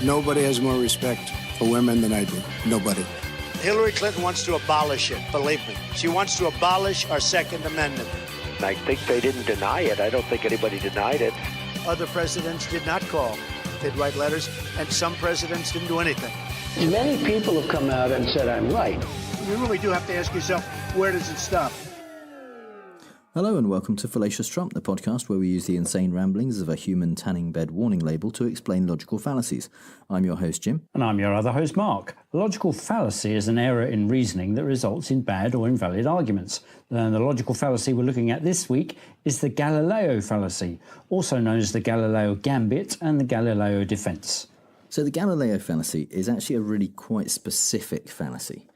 Nobody has more respect for women than I do. Nobody. Hillary Clinton wants to abolish it, believe me. She wants to abolish our Second Amendment. I think they didn't deny it. I don't think anybody denied it. Other presidents did not call. They'd write letters, and some presidents didn't do anything. Many people have come out and said I'm right. You really do have to ask yourself, where does it stop? Hello and welcome to Fallacious Trump, the podcast where we use the insane ramblings of a human tanning bed warning label to explain logical fallacies. I'm your host, Jim. And I'm your other host, Mark. A logical fallacy is an error in reasoning that results in bad or invalid arguments. And the logical fallacy we're looking at this week is the Galileo Fallacy, also known as the Galileo Gambit and the Galileo Defense. So the Galileo Fallacy is actually a really quite specific fallacy.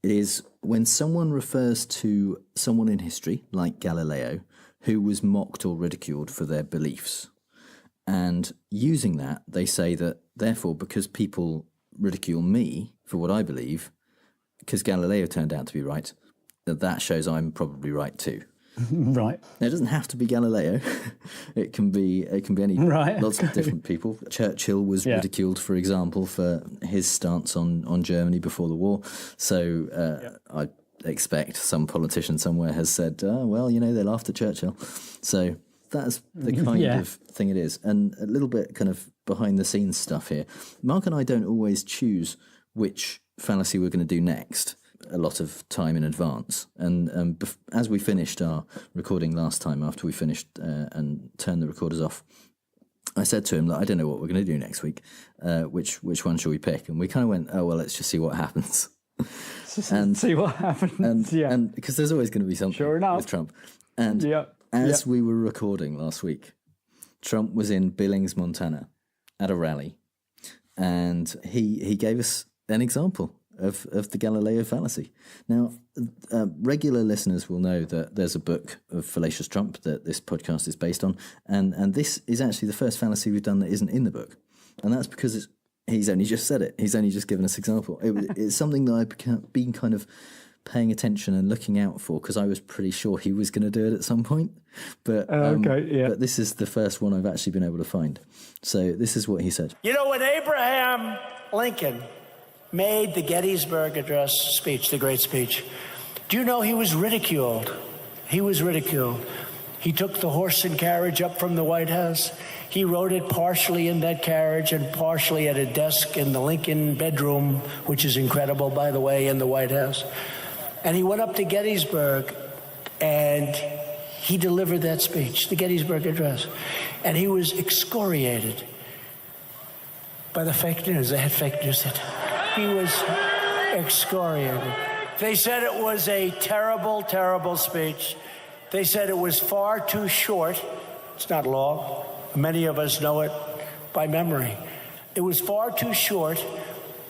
It is when someone refers to someone in history, like Galileo, who was mocked or ridiculed for their beliefs. And using that, they say that, therefore, because people ridicule me for what I believe, because Galileo turned out to be right, that shows I'm probably right too. Right. Now, it doesn't have to be Galileo. It can be any lots of different people. Churchill was ridiculed, for example, for his stance on Germany before the war. So I expect some politician somewhere has said, well, you know, they laughed at Churchill. So that's the kind of thing it is. And a little bit kind of behind the scenes stuff here. Mark and I don't always choose which fallacy we're going to do next a lot of time in advance. And as we finished our recording last time, after we finished and turned the recorders off, I said to him that I don't know what we're going to do next week. Which one shall we pick? And we kind of went, oh, well, let's just see what happens. And see what happens. And because there's always going to be something with Trump. And as we were recording last week, Trump was in Billings, Montana at a rally. And he gave us an example of the Galileo fallacy. Now, regular listeners will know that there's a book of Fallacious Trump that this podcast is based on, and this is actually the first fallacy we've done that isn't in the book, and that's because he's only just said it. He's only just given us an example. It's something that I've been kind of paying attention and looking out for, because I was pretty sure he was going to do it at some point, but this is the first one I've actually been able to find. So this is what he said. You know, when Abraham Lincoln made the Gettysburg Address speech, the great speech, do you know he was ridiculed? He was ridiculed. He took the horse and carriage up from the White House. He wrote it partially in that carriage and partially at a desk in the Lincoln bedroom, which is incredible, by the way, in the White House. And he went up to Gettysburg and he delivered that speech, the Gettysburg Address. And he was excoriated by the fake news. They had fake news that he was excoriated. They said it was a terrible, terrible speech. They said it was far too short. It's not long. Many of us know it by memory. It was far too short,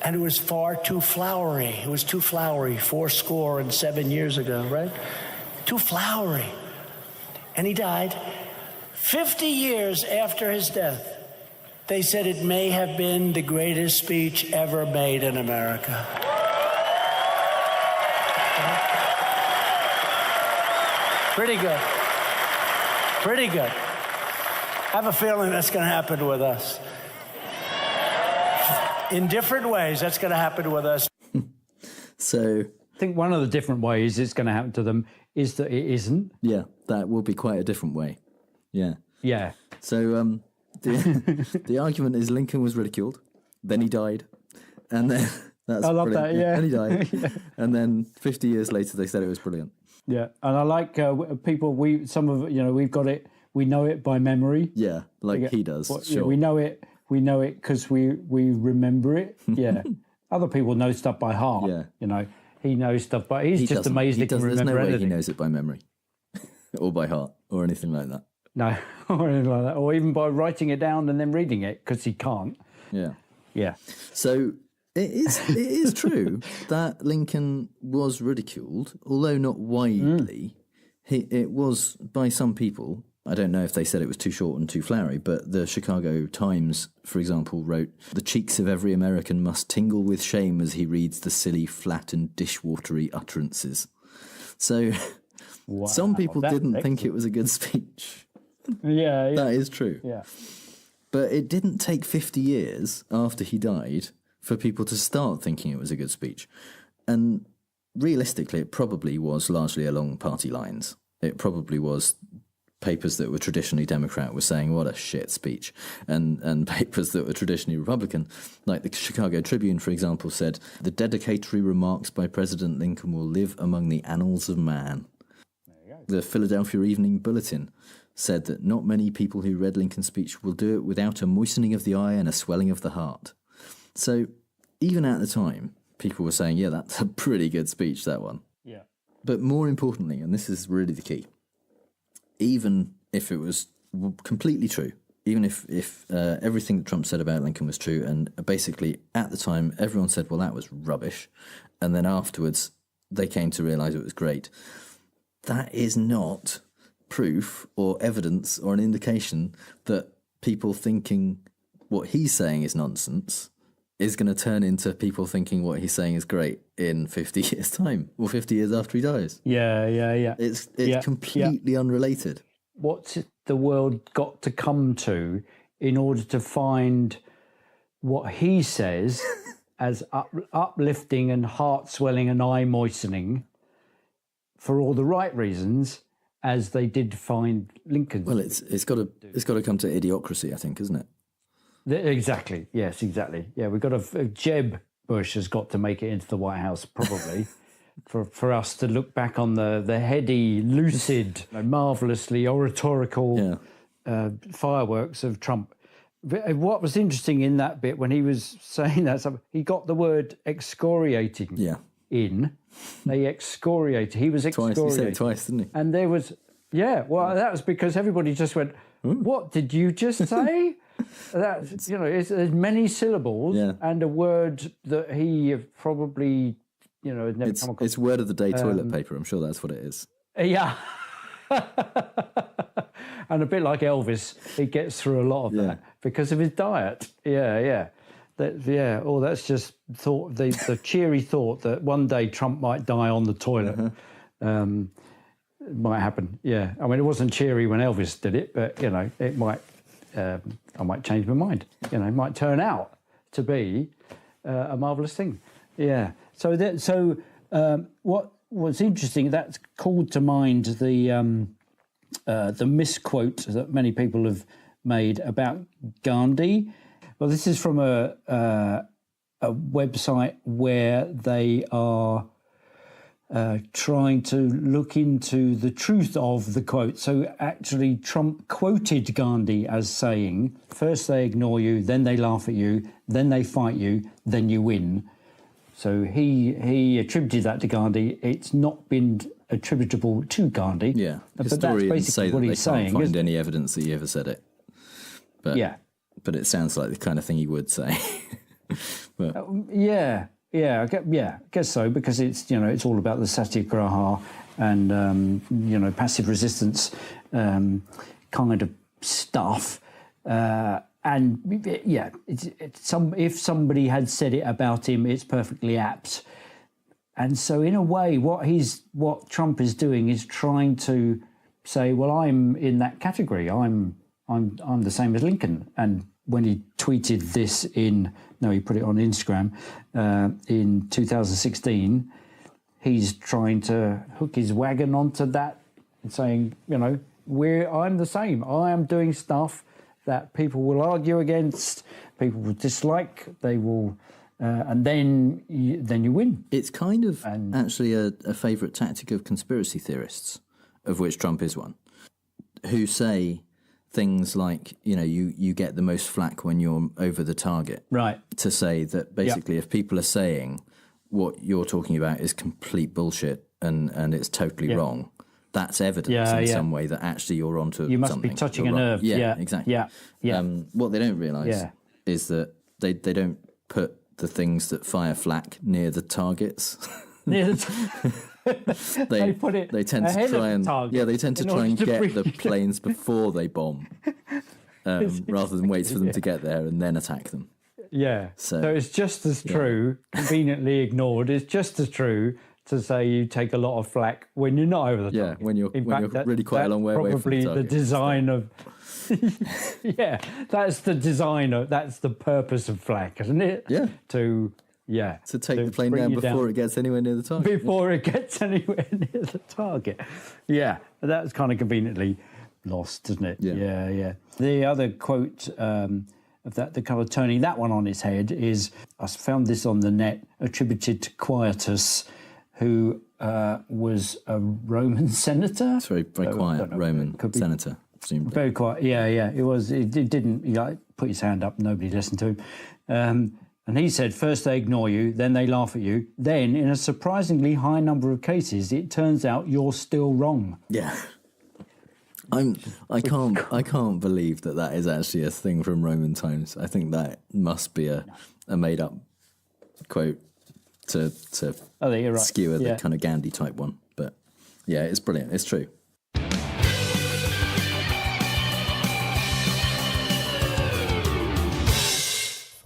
and it was far too flowery. It was too flowery 77 years ago, right? Too flowery. And he died 50 years after his death. They said it may have been the greatest speech ever made in America. Pretty good. Pretty good. I have a feeling that's going to happen with us. In different ways, that's going to happen with us. So I think one of the different ways it's going to happen to them is that it isn't. Yeah, that will be quite a different way. Yeah. Yeah. So the argument is Lincoln was ridiculed, then he died, and then that's I love brilliant. that, yeah. And he died, and then 50 years later they said it was brilliant. Yeah, and I like people. We've got it. We know it by memory. Yeah, like he does. Sure. We know it. We know it because we remember it. Yeah. Other people know stuff by heart. Yeah. You know, he knows stuff, but he's just amazed he can remember anything. There's no way anything. He knows it by memory, or by heart, or anything like that. No, or anything like that, or even by writing it down and then reading it, because he can't. Yeah. Yeah. So it is true that Lincoln was ridiculed, although not widely. It was by some people. I don't know if they said it was too short and too flowery, but the Chicago Times, for example, wrote, "The cheeks of every American must tingle with shame as he reads the silly, flat and dishwatery utterances." So some people didn't think it was a good speech. Yeah. That is true. Yeah. But it didn't take 50 years after he died for people to start thinking it was a good speech. And realistically, it probably was largely along party lines. It probably was papers that were traditionally Democrat were saying, what a shit speech. And papers that were traditionally Republican, like the Chicago Tribune, for example, said, the dedicatory remarks by President Lincoln will live among the annals of man. The Philadelphia Evening Bulletin said that not many people who read Lincoln's speech will do it without a moistening of the eye and a swelling of the heart. So even at the time, people were saying, yeah, that's a pretty good speech, that one. Yeah. But more importantly, and this is really the key, even if it was completely true, even if everything that Trump said about Lincoln was true, and basically at the time everyone said, well, that was rubbish, and then afterwards they came to realise it was great, that is not proof or evidence or an indication that people thinking what he's saying is nonsense is going to turn into people thinking what he's saying is great in 50 years' time or 50 years after he dies. Yeah. It's completely unrelated. What's the world got to come to in order to find what he says as uplifting and heart-swelling and eye-moistening for all the right reasons as they did find Lincoln? Well, it's got to come to idiocracy, I think, isn't it? Exactly. Yes, exactly. Yeah, we've got Jeb Bush has got to make it into the White House, probably, for us to look back on the heady, lucid, marvellously oratorical fireworks of Trump. What was interesting in that bit when he was saying that, he got the word excoriating in. They excoriated. He was excoriated. He said it twice, didn't he? And there was, that was because everybody just went, what did you just say? That's, there's many syllables and a word that he probably, had never come across. It's word of the day toilet paper. I'm sure that's what it is. Yeah. And a bit like Elvis, he gets through a lot of that because of his diet. Yeah. That's just thought, the cheery thought that one day Trump might die on the toilet. Might happen. Yeah. I mean, it wasn't cheery when Elvis did it, but, it might... I might change my mind. It might turn out to be a marvellous thing. Yeah. So what's interesting, that's called to mind the misquote that many people have made about Gandhi. Well, this is from a website where they are trying to look into the truth of the quote. So actually Trump quoted Gandhi as saying, first they ignore you, then they laugh at you, then they fight you, then you win. So he attributed that to Gandhi. It's not been attributable to Gandhi. Yeah, but that's basically what he's saying. Can't find any evidence that he ever said it. But it sounds like the kind of thing he would say. But, I guess so, because it's it's all about the satyagraha and passive resistance kind of stuff. If somebody had said it about him, it's perfectly apt. And so in a way, what Trump is doing is trying to say, well, I'm in that category. I'm the same as Lincoln. And when he tweeted this he put it on Instagram in 2016, he's trying to hook his wagon onto that and saying, I'm the same. I am doing stuff that people will argue against, people will dislike, they will, and then you win. It's kind of actually a favourite tactic of conspiracy theorists, of which Trump is one, who say things like, you get the most flack when you're over the target. Right. To say that basically if people are saying what you're talking about is complete bullshit and it's totally wrong, that's evidence in some way that actually you're onto something. You must be touching a nerve. Yeah, exactly. Yeah. What they don't realise is that they don't put the things that fire flak near the targets. They put it. They tend to try and they tend to try and get the planes before they bomb, rather than wait for them to get there and then attack them. Yeah. So it's just as true, conveniently ignored. It's just as true to say you take a lot of flack when you're not over the target. Yeah, when you're really quite a long way away from the probably target. the design of... yeah, that's the design of... That's the purpose of flack, isn't it? Yeah. To take the plane down before it gets anywhere near the target. Before it gets anywhere near the target. Yeah, that's kind of conveniently lost, isn't it? Yeah. The other quote of that, the kind of turning that one on its head, is, I found this on the net, attributed to Quietus, who was a Roman senator. It's very quiet Roman senator. Presumably. Very quiet, yeah. It was. It didn't. Put his hand up. Nobody listened to him. And he said, first they ignore you, then they laugh at you. Then, in a surprisingly high number of cases, it turns out you're still wrong. Yeah. I can't believe that is actually a thing from Roman times. I think that must be a made up quote to skewer the kind of Gandhi type one. But yeah, it's brilliant. It's true.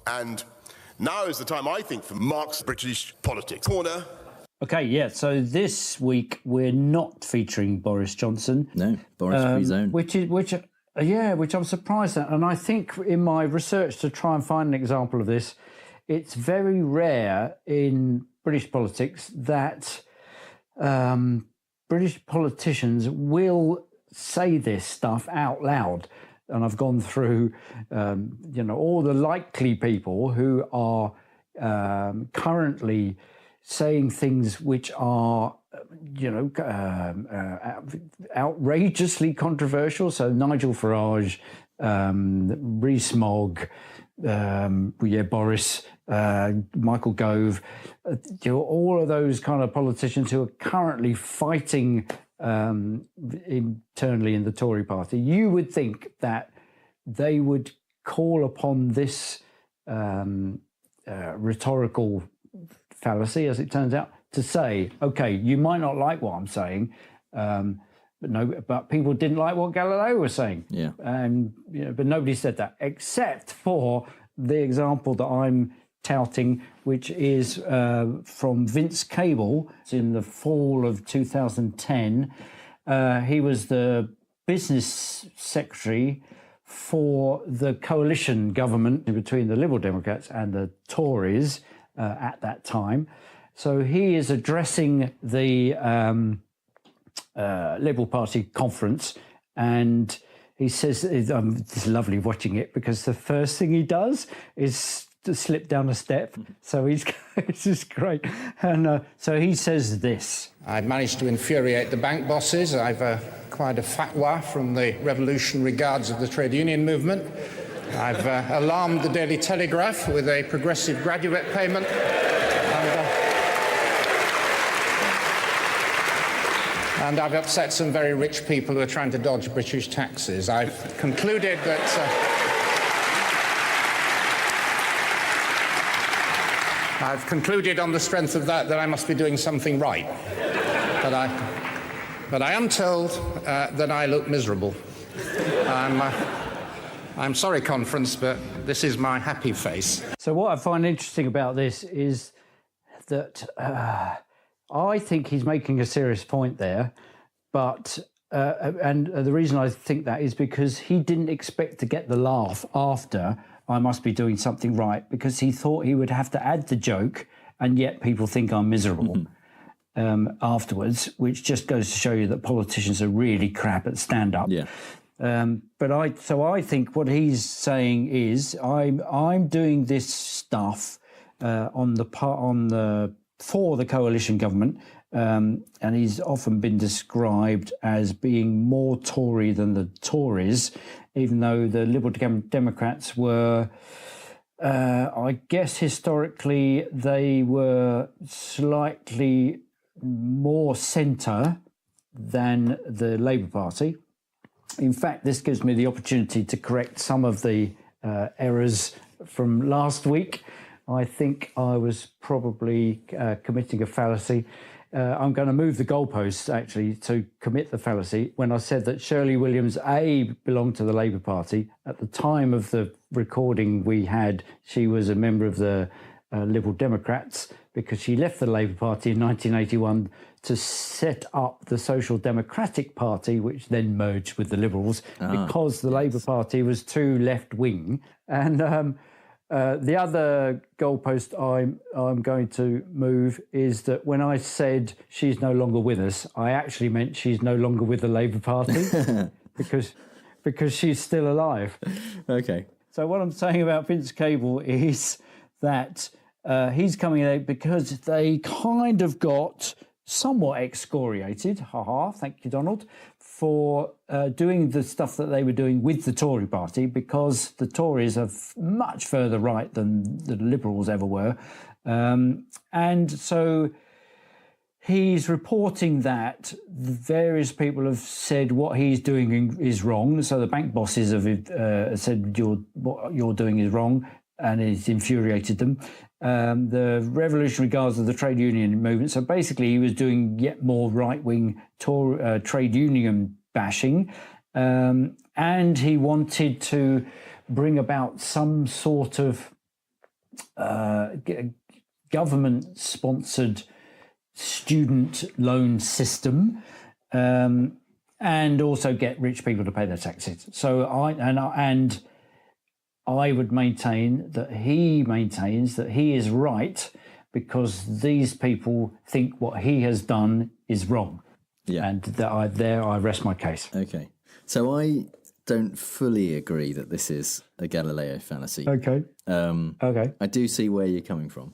And now is the time, I think, for Mark's British Politics Corner. Okay, yeah, so this week we're not featuring Boris Johnson. No, Boris-free zone. Which I'm surprised at. And I think in my research to try and find an example of this, it's very rare in British politics that British politicians will say this stuff out loud. And I've gone through, all the likely people who are currently saying things which are, outrageously controversial. So Nigel Farage, Rees-Mogg, Boris, Michael Gove, all of those kind of politicians who are currently fighting internally in the Tory party. You would think that they would call upon this rhetorical fallacy, as it turns out, to say, okay, you might not like what I'm saying, but people didn't like what Galileo was saying. Yeah. But nobody said that, except for the example that I'm touting, which is from Vince Cable. It's in the fall of 2010. He was the business secretary for the coalition government between the Liberal Democrats and the Tories at that time. So he is addressing the Liberal Party conference, and he says, it's lovely watching it, because the first thing he does is to slip down a step. So it's just great. And so he says this. I've managed to infuriate the bank bosses. I've acquired a fatwa from the Revolutionary Guards of the trade union movement. I've alarmed the Daily Telegraph with a progressive graduate payment. And I've upset some very rich people who are trying to dodge British taxes. I've concluded that... I've concluded on the strength of that I must be doing something right. But I am told that I look miserable. I'm sorry, conference, but this is my happy face. So what I find interesting about this is that I think he's making a serious point there, but and the reason I think that is because he didn't expect to get the laugh after I must be doing something right, because he thought he would have to add the joke, and yet people think I'm miserable afterwards, which just goes to show you that politicians are really crap at stand-up. Yeah. But I think what he's saying is I'm doing this stuff for the coalition government, and he's often been described as being more Tory than the Tories, even though the Liberal Democrats were, I guess historically, they were slightly more centre than the Labour Party. In fact, this gives me the opportunity to correct some of the errors from last week. I think I was probably committing a fallacy. I'm going to move the goalposts, actually, to commit the fallacy when I said that Shirley Williams, belonged to the Labour Party. At the time of the recording we had, she was a member of the Liberal Democrats because she left the Labour Party in 1981 to set up the Social Democratic Party, which then merged with the Liberals because the Labour Party was too left-wing. And the other goalpost I'm going to move is that when I said she's no longer with us, I actually meant she's no longer with the Labour Party because she's still alive. Okay. So what I'm saying about Vince Cable is that he's coming out because they kind of got somewhat excoriated, thank you, Donald, for doing the stuff that they were doing with the Tory party, because the Tories are much further right than the Liberals ever were. And so he's reporting that various people have said what he's doing is wrong. So the bank bosses have said what you're doing is wrong, and it's infuriated them. The Revolutionary Guards of the trade union movement. So basically, he was doing yet more right-wing trade union bashing, and he wanted to bring about some sort of government-sponsored student loan system, and also get rich people to pay their taxes. So I would maintain that he maintains that he is right because these people think what he has done is wrong. Yeah. And that I rest my case. Okay. So I don't fully agree that this is a Galileo fallacy. Okay. Okay. I do see where you're coming from.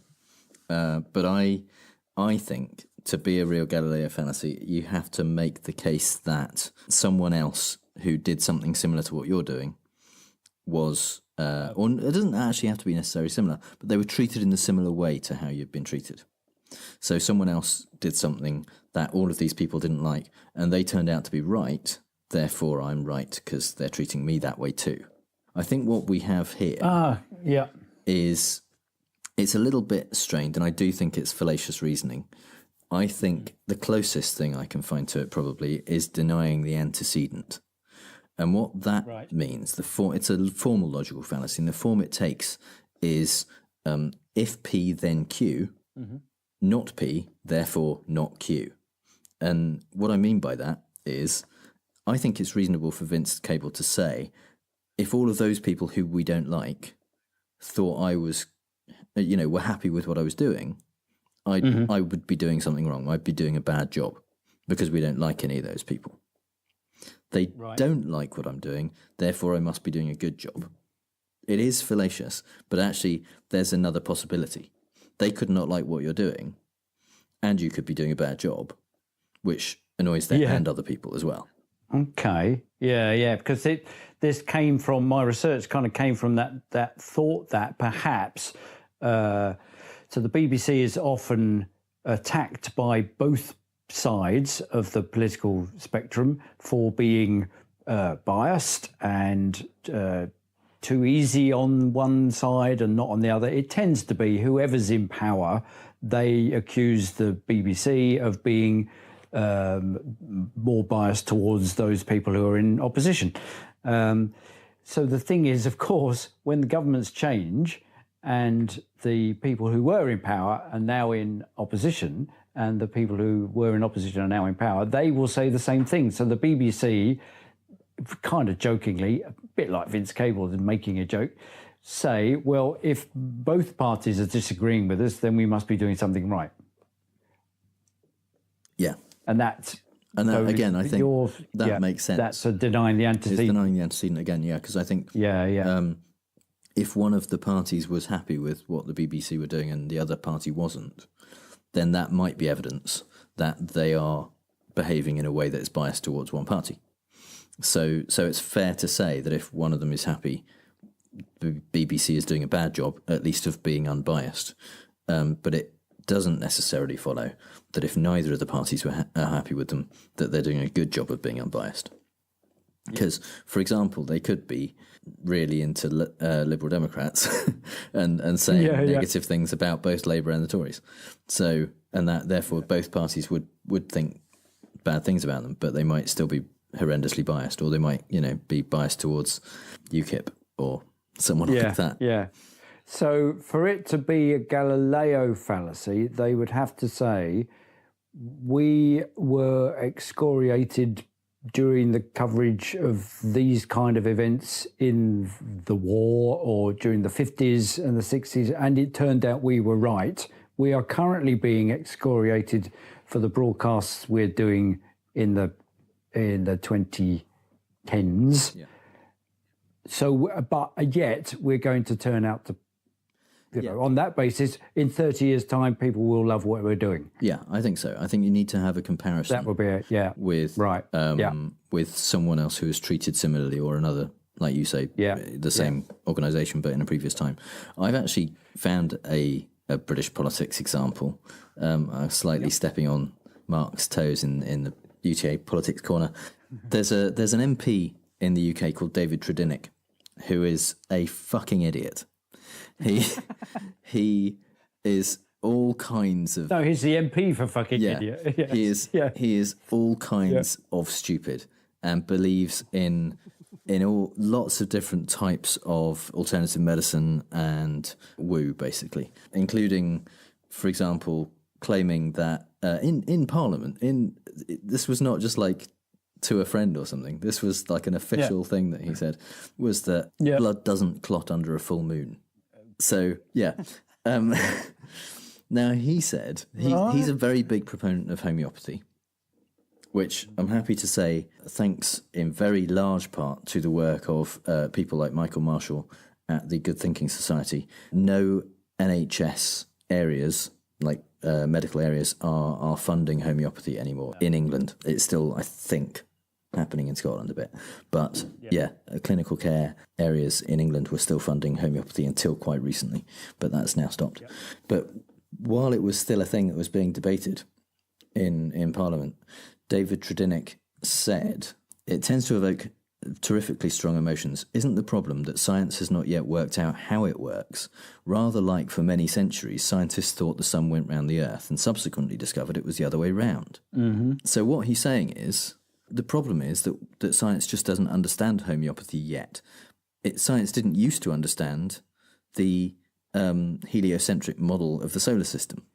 But I think to be a real Galileo fallacy, you have to make the case that someone else who did something similar to what you're doing was... or it doesn't actually have to be necessarily similar, but they were treated in a similar way to how you've been treated. So someone else did something that all of these people didn't like, and they turned out to be right, therefore I'm right because they're treating me that way too. I think what we have here is it's a little bit strained, and I do think it's fallacious reasoning. I think the closest thing I can find to it probably is denying the antecedent. And what that means, it's a formal logical fallacy, and the form it takes is if P, then Q, not P, therefore not Q. And what I mean by that is I think it's reasonable for Vince Cable to say, if all of those people who we don't like thought I was, were happy with what I was doing, I would be doing something wrong. I'd be doing a bad job because we don't like any of those people. They don't like what I'm doing, therefore I must be doing a good job. It is fallacious, but actually there's another possibility. They could not like what you're doing, and you could be doing a bad job, which annoys them and other people as well. Okay. Yeah, because this came from, my research kind of came from that thought that perhaps, so the BBC is often attacked by both sides of the political spectrum for being biased and too easy on one side and not on the other. It tends to be whoever's in power, they accuse the BBC of being more biased towards those people who are in opposition. So the thing is, of course, when the governments change and the people who were in power are now in opposition, and the people who were in opposition are now in power, they will say the same thing. So the BBC, kind of jokingly, a bit like Vince Cable making a joke, say, well, if both parties are disagreeing with us, then we must be doing something right. Yeah. And that, again, I think that makes sense. That's denying the antecedent. It's denying the antecedent again, because I think... if one of the parties was happy with what the BBC were doing and the other party wasn't, then that might be evidence that they are behaving in a way that is biased towards one party. So it's fair to say that if one of them is happy, the BBC is doing a bad job, at least of being unbiased. But it doesn't necessarily follow that if neither of the parties are happy with them, that they're doing a good job of being unbiased. Because, for example, they could be really into Liberal Democrats and saying negative things about both Labour and the Tories. So, and that therefore both parties would think bad things about them, but they might still be horrendously biased, or they might, be biased towards UKIP or someone like that. Yeah. So for it to be a Galileo fallacy, they would have to say we were excoriated during the coverage of these kind of events in the war or during the 50s and the 60s, and it turned out we were right. We are currently being excoriated for the broadcasts we're doing in the 2010s. Yeah. So, but yet we're going to turn out to, on that basis, in 30 years' time, people will love what we're doing. Yeah, I think so. I think you need to have a comparison. That would be it, yeah. With, with someone else who is treated similarly or another, like you say, the same organisation but in a previous time. I've actually found a British politics example, slightly stepping on Mark's toes in the UTA politics corner. There's an MP in the UK called David Treddinick, who is a fucking idiot. He is all kinds of... No, he's the MP for fucking idiot. Yes. He is all kinds of stupid and believes in all lots of different types of alternative medicine and woo, basically, including, for example, claiming that in Parliament, this was not just like to a friend or something. This was like an official thing that he said, was that blood doesn't clot under a full moon. So, now he said he's a very big proponent of homeopathy, which I'm happy to say thanks in very large part to the work of people like Michael Marshall at the Good Thinking Society. No NHS areas, like medical areas, are funding homeopathy anymore in England. It's still, I think, happening in Scotland a bit. But clinical care areas in England were still funding homeopathy until quite recently, but that's now stopped. Yeah. But while it was still a thing that was being debated in Parliament, David Treddinick said, it tends to evoke terrifically strong emotions. Isn't the problem that science has not yet worked out how it works? Rather like for many centuries, scientists thought the sun went round the earth and subsequently discovered it was the other way round. Mm-hmm. So what he's saying is, the problem is that science just doesn't understand homeopathy yet. Science didn't used to understand the heliocentric model of the solar system.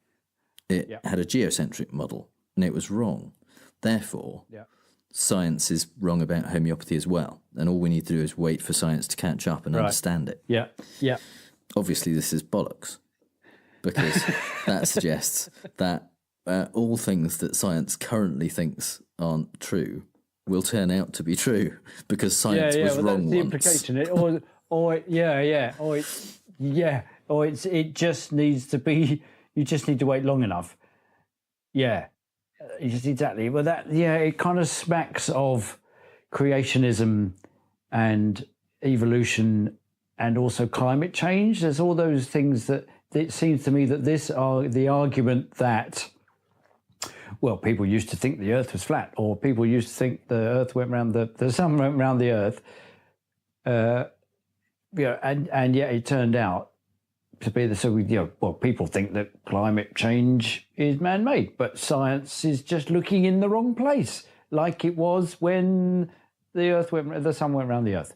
It had a geocentric model, and it was wrong. Therefore, science is wrong about homeopathy as well, and all we need to do is wait for science to catch up and understand it. Yeah, yeah. Obviously, this is bollocks, because that suggests that all things that science currently thinks aren't true will turn out to be true because science was wrong the once. Implication. It just needs to be. You just need to wait long enough. Yeah, exactly. Well, it kind of smacks of creationism and evolution, and also climate change. There's all those things that it seems to me that this are the argument that. Well, people used to think the Earth was flat, or people used to think the Earth went round the sun went round the Earth. And yet it turned out to be people think that climate change is man-made, but science is just looking in the wrong place, like it was when the sun went round the Earth.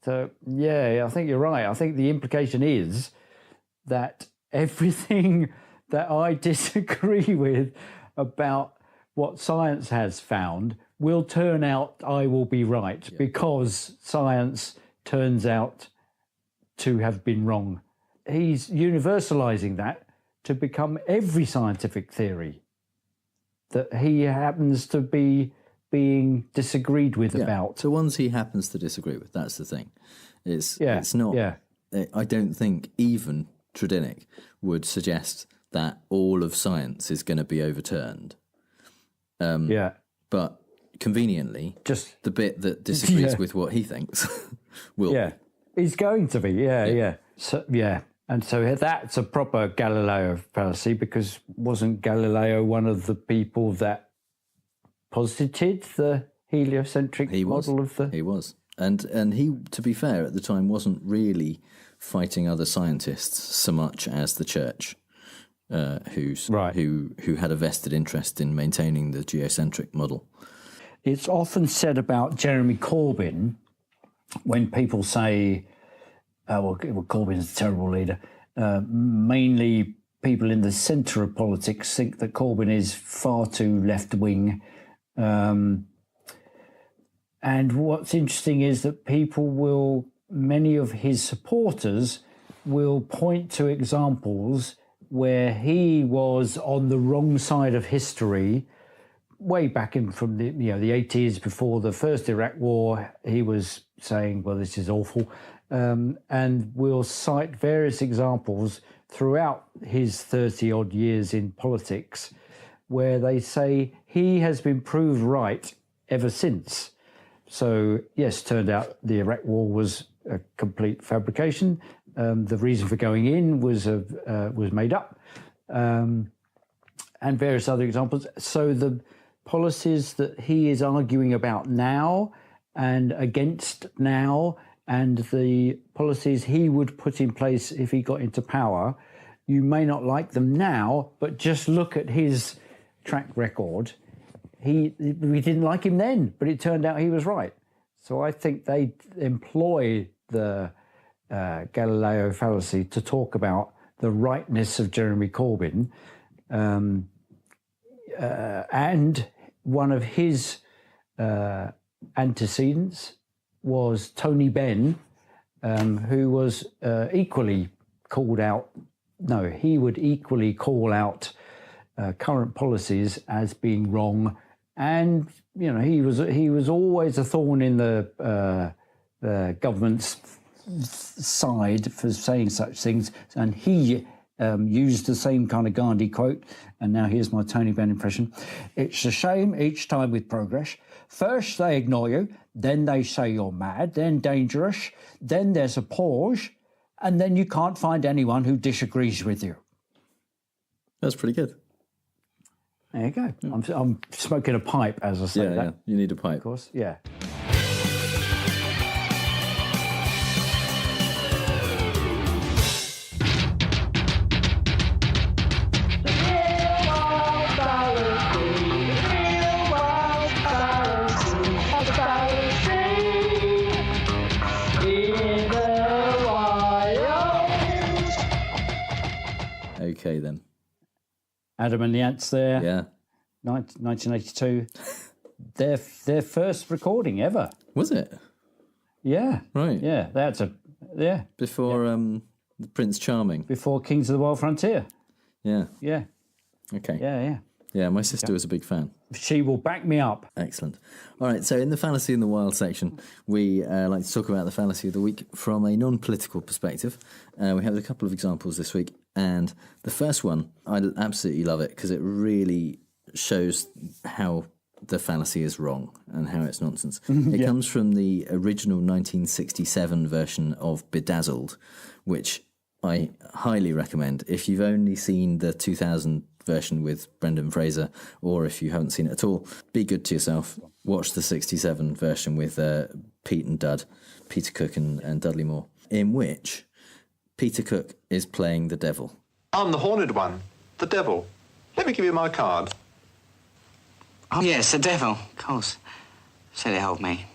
So I think you're right. I think the implication is that everything that I disagree with about what science has found will turn out I will be right, because science turns out to have been wrong. He's universalizing that to become every scientific theory that he happens to be being disagreed with about. So ones he happens to disagree with, that's the thing. It's not... Yeah. I don't think even Treddinick would suggest that all of science is going to be overturned. But conveniently, just the bit that disagrees with what he thinks will be. It's going to be, And so that's a proper Galileo fallacy, because wasn't Galileo one of the people that posited the heliocentric model of the... He was. And he, to be fair, at the time wasn't really fighting other scientists so much as the church. Who had a vested interest in maintaining the geocentric model. It's often said about Jeremy Corbyn, when people say Corbyn's a terrible leader. Mainly people in the centre of politics think that Corbyn is far too left-wing. And what's interesting is that many of his supporters will point to examples where he was on the wrong side of history way back from the 80s, before the first Iraq war. He was saying, well, this is awful, and will cite various examples throughout his 30-odd years in politics where they say he has been proved right ever since. So, yes, turned out the Iraq war was a complete fabrication. The reason for going in was made up, and various other examples. So the policies that he is arguing about now and against now, and the policies he would put in place if he got into power, you may not like them now, but just look at his track record. We didn't like him then, but it turned out he was right. So I think they employ the Galileo fallacy to talk about the rightness of Jeremy Corbyn, and one of his antecedents was Tony Benn, who was equally called out. No, he would equally call out current policies as being wrong, and he was always a thorn in the government's side for saying such things, and he used the same kind of Gandhi quote. And now here's my Tony Benn impression. It's a shame each time with progress. First they ignore you, then they say you're mad, then dangerous, then there's a pause, and then you can't find anyone who disagrees with you. That's pretty good. There you go. I'm smoking a pipe as I say that. Yeah, you need a pipe. Of course, yeah. Okay, then. Adam and the Ants there. Yeah. 1982. Their first recording ever. Was it? Yeah. Right. Yeah. That's before the Prince Charming. Before Kings of the Wild Frontier. Yeah. Yeah. Okay. Yeah. Yeah, my sister was a big fan. She will back me up. Excellent. All right, so in the Fallacy in the Wild section, we like to talk about the fallacy of the week from a non-political perspective. We have a couple of examples this week, and the first one, I absolutely love it because it really shows how the fallacy is wrong and how it's nonsense. It comes from the original 1967 version of Bedazzled, which I highly recommend. If you've only seen the 2000 version with Brendan Fraser, or if you haven't seen it at all, be good to yourself. Watch the 67 version with Pete and Dud, Peter Cook and Dudley Moore, in which Peter Cook is playing the devil. I'm the horned one, the devil. Let me give you my card. Oh, yes, the devil, of course. So they hold me.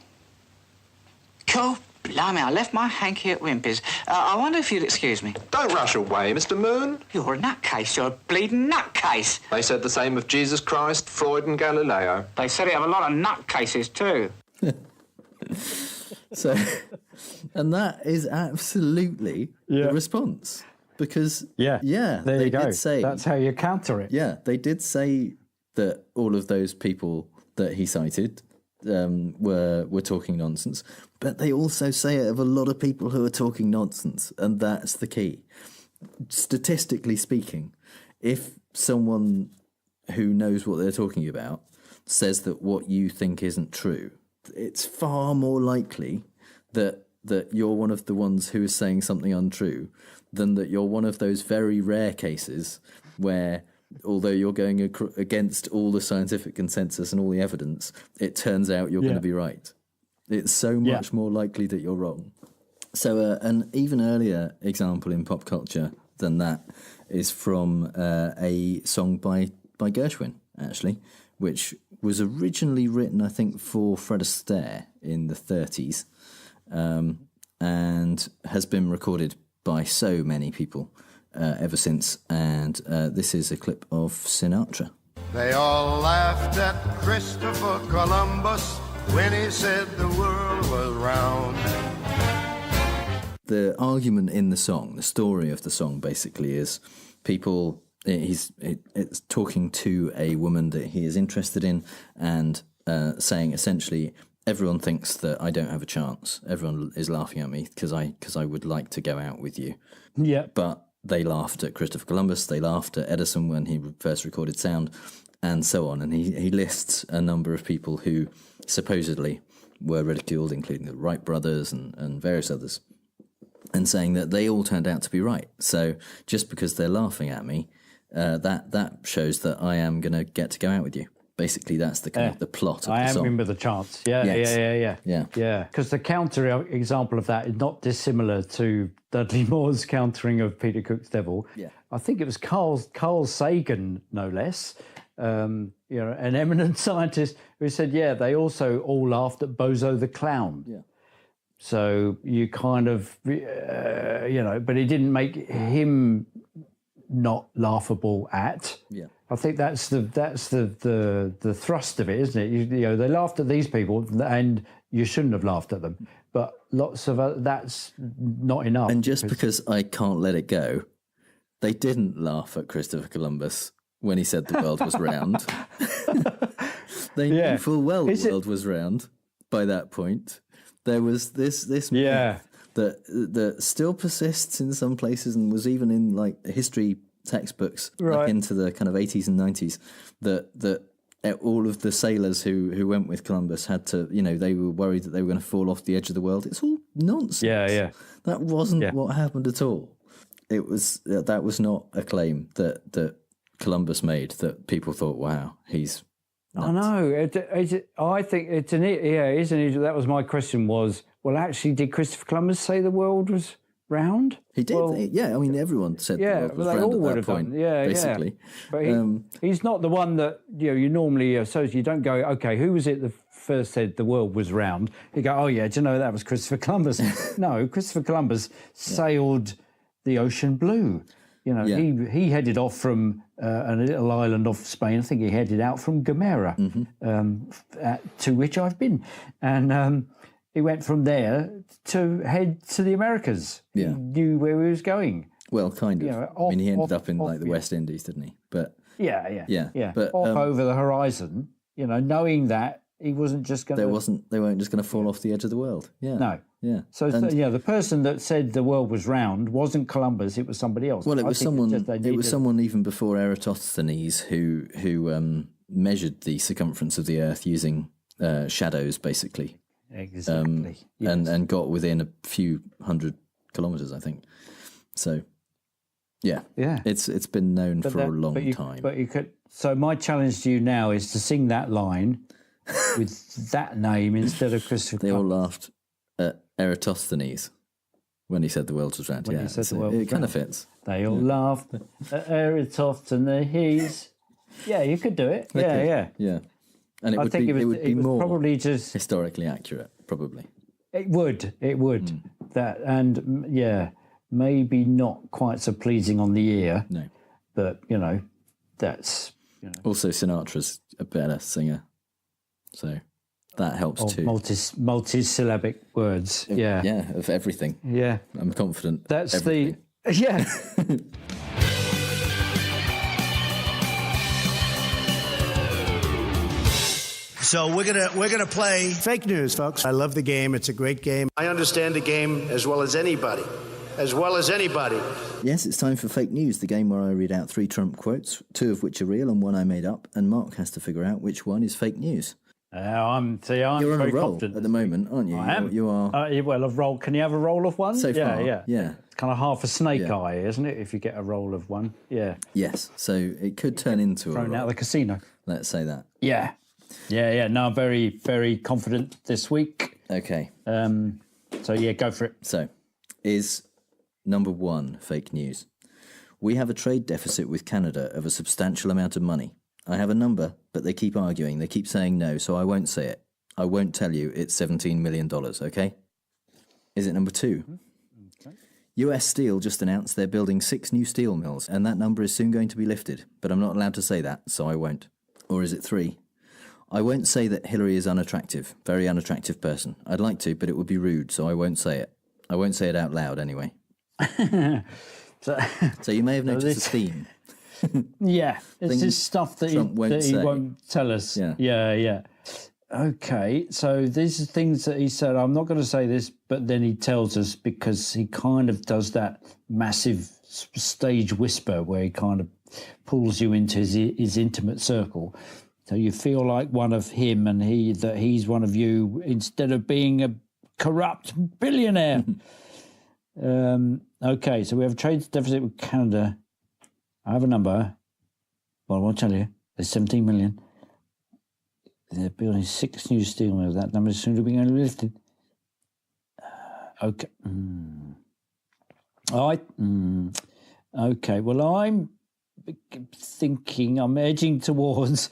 Cool. Blimey, I left my hanky at Wimpy's. I wonder if you'd excuse me. Don't rush away, Mr. Moon. You're a nutcase. You're a bleeding nutcase. They said the same of Jesus Christ, Freud and Galileo. They said it of a lot of nutcases too. So, and that is absolutely the response. Because, there you go. Did say, that's how you counter it. Yeah, they did say that all of those people that he cited were talking nonsense, but they also say it of a lot of people who are talking nonsense, and that's the key. Statistically speaking, if someone who knows what they're talking about says that what you think isn't true, it's far more likely that you're one of the ones who is saying something untrue than that you're one of those very rare cases where, although you're going against all the scientific consensus and all the evidence, it turns out you're going to be right. It's so much more likely that you're wrong. So an even earlier example in pop culture than that is from a song by Gershwin, actually, which was originally written, I think, for Fred Astaire in the 30s. and has been recorded by so many people ever since. And this is a clip of Sinatra. They all laughed at Christopher Columbus when he said the world was round. The argument in the song, the story of the song basically is people, it's talking to a woman that he is interested in and saying essentially, everyone thinks that I don't have a chance. Everyone is laughing at me because I would like to go out with you. Yeah. But they laughed at Christopher Columbus, they laughed at Edison when he first recorded sound, and so on. And he lists a number of people who supposedly were ridiculed, including the Wright brothers and various others, and saying that they all turned out to be right. So just because they're laughing at me, that shows that I am going to get to go out with you. Basically, that's the kind of the plot of the song. I am in with a chance. Yeah. Because the counter example of that is not dissimilar to Dudley Moore's countering of Peter Cook's Devil. Yeah. I think it was Carl Sagan, no less, an eminent scientist who said, they also all laughed at Bozo the Clown. Yeah. So you kind of, but it didn't make him not laughable at. Yeah. I think that's the thrust of it, isn't it? They laughed at these people, and you shouldn't have laughed at them. But lots of that's not enough. And just because I can't let it go, they didn't laugh at Christopher Columbus when he said the world was round. They knew full well the world was round by that point. There was this myth that still persists in some places and was even in like history textbooks like into the kind of 80s and 90s that all of the sailors who went with Columbus had to, they were worried that they were going to fall off the edge of the world. It's all nonsense. Yeah. That wasn't what happened at all. It was that was not a claim that Columbus made that people thought, wow, he's nuts. I know. I think it's isn't it? That was my question was, well, actually, did Christopher Columbus say the world was round? He did. Well, I mean, everyone said the world was they round all at would that have point, done. Yeah, basically. But he's not the one that you normally associate. You don't go, okay, who was it that first said the world was round? You go, oh yeah, do you know that was Christopher Columbus? No, Christopher Columbus sailed the ocean blue. He headed off from a little island off Spain. I think he headed out from Gomera, to which I've been, and he went from there to head to the Americas. Yeah. He knew where he was going. Well, kind of. He ended up in the West Indies, didn't he? But yeah. But off over the horizon, knowing that he wasn't just going to. They weren't just going to fall off the edge of the world. Yeah. No. Yeah. So the person that said the world was round wasn't Columbus; it was somebody else. Well, it was someone. It was someone even before Eratosthenes who measured the circumference of the Earth using shadows, basically. Exactly. And got within a few hundred kilometers, I think. So, yeah. It's been known for a long time. But you could. So my challenge to you now is to sing that line with that name instead of Christopher. They all laughed at Eratosthenes when he said the world was round. When he said the world was it kind of round. fits. They all laughed at Eratosthenes. Yeah, you could do it. Yeah. And it would be more probably just historically accurate, probably. It would. That and maybe not quite so pleasing on the ear. No, but that's also Sinatra's a better singer, so that helps too. Multisyllabic words. Of everything. Yeah, I'm confident. That's everything. So we're gonna play fake news, folks. I love the game. It's a great game. I understand the game as well as anybody. Yes, it's time for Fake News, the game where I read out 3 Trump quotes, 2 of which are real and 1 I made up, and Mark has to figure out which one is fake news. I'm You're on very a roll confident at the moment, aren't you? I am. You are. Well, a roll. Can you have a roll of one? So far, yeah. It's kind of half a snake eye, isn't it? If you get a roll of one, yeah. Yes, so it could turn into a thrown roll. out of the casino. Let's say that. Yeah. No, I'm very, very confident this week. Okay. So go for it. So, is number 1 fake news? We have a trade deficit with Canada of a substantial amount of money. I have a number, but they keep arguing. They keep saying no, so I won't say it. I won't tell you it's $17 million, okay? Is it number 2? Okay. US Steel just announced they're building 6 new steel mills, and that number is soon going to be lifted, but I'm not allowed to say that, so I won't. Or is it 3? I won't say that Hillary is unattractive, very unattractive person. I'd like to, but it would be rude, so I won't say it. I won't say it out loud anyway. So you may have noticed a theme. Yeah, it's just stuff that he won't tell us. Yeah. Okay, so these are things that he said, I'm not going to say this, but then he tells us because he kind of does that massive stage whisper where he kind of pulls you into his intimate circle. So you feel like one of him and he's one of you instead of being a corrupt billionaire. Okay, so we have a trade deficit with Canada. I have a number. Well, I won't tell you. There's 17 million. They're building 6 new steel mills. That number is soon to be lifted. Okay. Okay, well, I'm thinking, I'm edging towards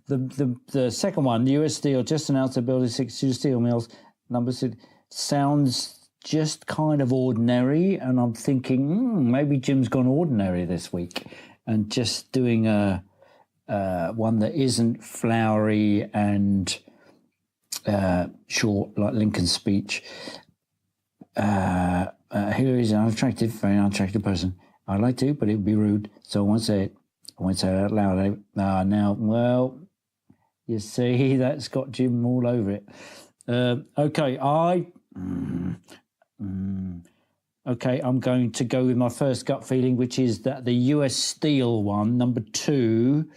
the second one. The US Steel just announced they're building 6 new steel mills. Number 6 sounds just kind of ordinary, and I'm thinking maybe Jim's gone ordinary this week and just doing a one that isn't flowery and short like Lincoln's speech. Hillary's an very unattractive person. I'd like to, but it would be rude, so I won't say it. I won't say it out loud. Now, well, you see, that's got Jim all over it. Okay, Okay, I'm going to go with my first gut feeling, which is that the US Steel one, number 2,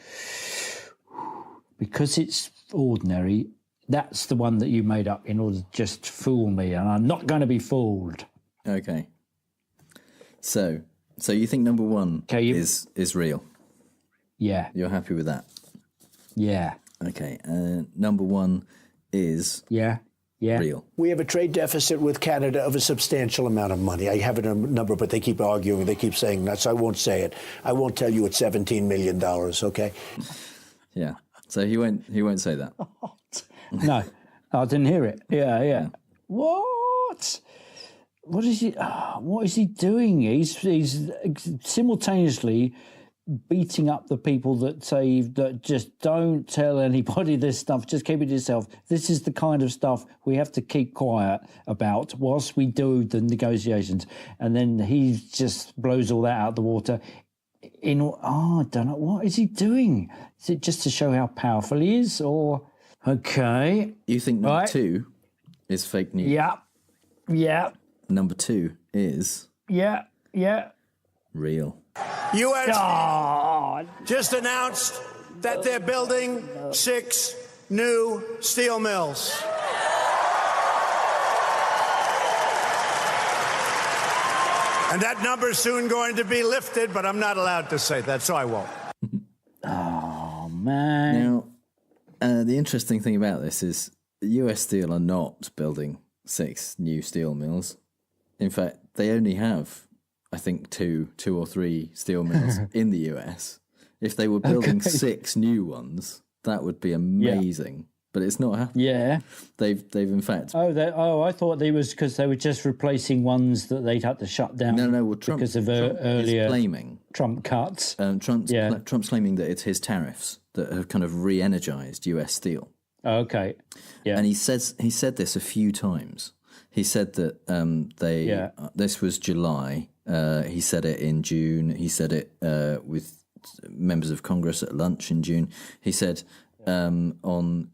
because it's ordinary, that's the one that you made up in order to just fool me, and I'm not going to be fooled. Okay. So you think number 1 is real? Yeah. You're happy with that? Yeah. Okay. Number 1 is... Yeah. Real. We have a trade deficit with Canada of a substantial amount of money. I have a number, but they keep arguing. They keep saying that, so I won't say it. I won't tell you it's $17 million, okay? Yeah. So he won't say that. No, I didn't hear it. Yeah. What? What is he doing? He's simultaneously beating up the people that say that just don't tell anybody this stuff, just keep it to yourself. This is the kind of stuff we have to keep quiet about whilst we do the negotiations. And then he just blows all that out of the water. I don't know. What is he doing? Is it just to show how powerful he is? Or, okay. You think number 2 is fake news? Yeah. Number 2 is... Yeah. Real. U.S. just announced that they're building 6 new steel mills. And that number's soon going to be lifted, but I'm not allowed to say that, so I won't. Oh, man. Now, the interesting thing about this is US Steel are not building 6 new steel mills. In fact, they only have... I think 2 or 3 steel mills in the US. If they were building 6 new ones, that would be amazing. Yeah. But it's not happening. Yeah, they've in fact. I thought they was because they were just replacing ones that they'd had to shut down. No. Well, Trump, because of earlier Trump cuts. Trump's claiming that it's his tariffs that have kind of re-energized US Steel. Okay. Yeah. And he said this a few times. He said that this was July. He said it in June. He said it with members of Congress at lunch in June. He said on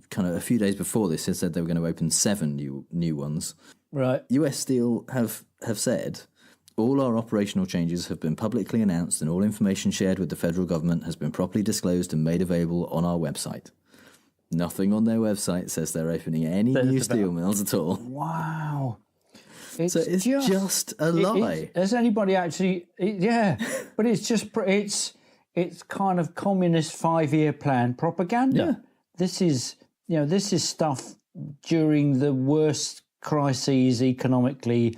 kind of a few days before this, he said they were going to open 7 new ones. Right. US Steel have said all our operational changes have been publicly announced and all information shared with the federal government has been properly disclosed and made available on our website. Nothing on their website says they're opening any new steel mills at all. Wow. So it's just a lie. Has anybody actually... but it's just... It's kind of communist 5-year plan propaganda. Yeah. This is stuff during the worst crises economically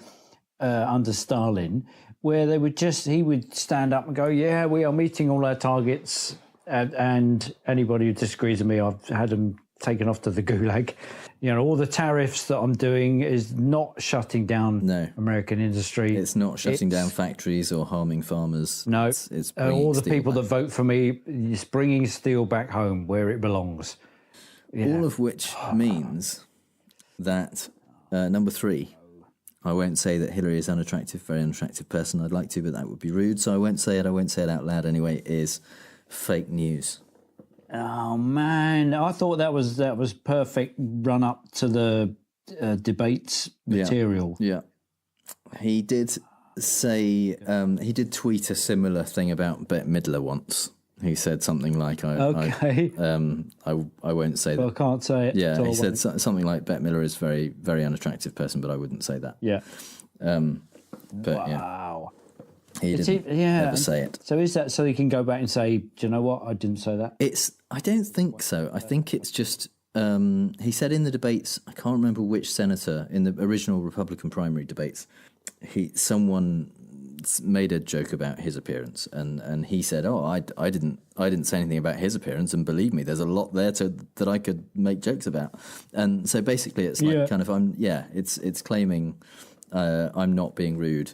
under Stalin, where he would stand up and go, yeah, we are meeting all our targets, and anybody who disagrees with me, I've had them taken off to the gulag. You know, all the tariffs that I'm doing is not shutting down American industry. It's not shutting down factories or harming farmers. No, it's all the people that vote for me is bringing steel back home where it belongs. Yeah. All of which means that number 3, I won't say that Hillary is unattractive, very unattractive person. I'd like to, but that would be rude. So I won't say it. I won't say it out loud anyway. Is fake news. Oh man, I thought that was perfect run up to the debates material. Yeah. He did say he did tweet a similar thing about Bette Midler once. He said something like, I won't say that. Well, I can't say it. Yeah, he said something like Bette Midler is very, very unattractive person, but I wouldn't say that. Yeah. But wow. Yeah. He didn't ever say it. So is that so he can go back and say, do you know what, I didn't say that? I don't think so. I think it's just, he said in the debates, I can't remember which senator, in the original Republican primary debates, someone made a joke about his appearance, and he said, I didn't say anything about his appearance, and believe me, there's a lot there that I could make jokes about. And so basically it's like kind of, it's claiming I'm not being rude